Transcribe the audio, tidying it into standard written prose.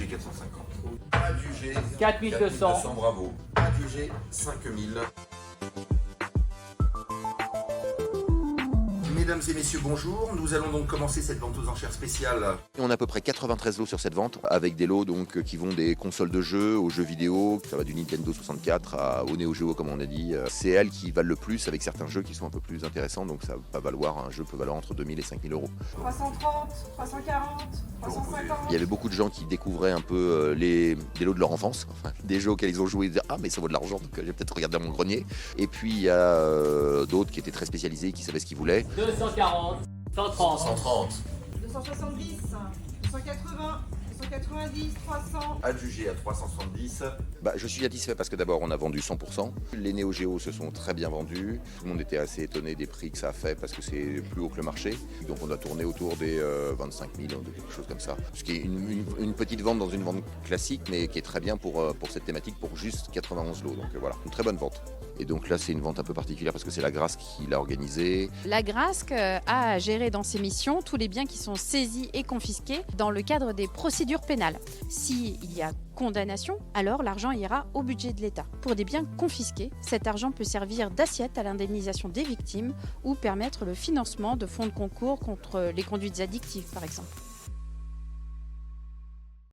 450. Adjugé 4200. Bravo. Adjugé 5000. Mesdames et messieurs, bonjour. Nous allons donc commencer cette vente aux enchères spéciale. On a à peu près 93 lots sur cette vente, avec des lots donc, qui vont des consoles de jeux aux jeux vidéo, ça va du Nintendo 64 au Neo Geo comme on a dit. C'est elles qui valent le plus avec certains jeux qui sont un peu plus intéressants, donc ça va valoir, un jeu peut valoir entre 2000 et 5000 euros. 330, 340, 350. Il y avait beaucoup de gens qui découvraient un peu des lots de leur enfance, des jeux auxquels ils ont joué et disaient « Ah mais ça vaut de l'argent, donc j'ai peut-être regardé dans mon grenier ». Et puis il y a d'autres qui étaient très spécialisés, qui savaient ce qu'ils voulaient. 240, 130. 130. 270, 280, 290, 300. Adjugé à 370. Je suis satisfait parce que d'abord on a vendu 100%. Les Neo Geo se sont très bien vendus. Tout le monde était assez étonné des prix que ça a fait parce que c'est plus haut que le marché. Donc on a tourné autour des 25 000 ou quelque chose comme ça. Ce qui est une petite vente dans une vente classique mais qui est très bien pour cette thématique pour juste 91 lots. Donc voilà, une très bonne vente. Et donc là c'est une vente un peu particulière parce que c'est la Grasque qui l'a organisée. La Grasque a à gérer dans ses missions tous les biens qui sont saisis et confisqués dans le cadre des procédures pénales. S'il y a condamnation, alors l'argent ira au budget de l'État. Pour des biens confisqués, cet argent peut servir d'assiette à l'indemnisation des victimes ou permettre le financement de fonds de concours contre les conduites addictives par exemple.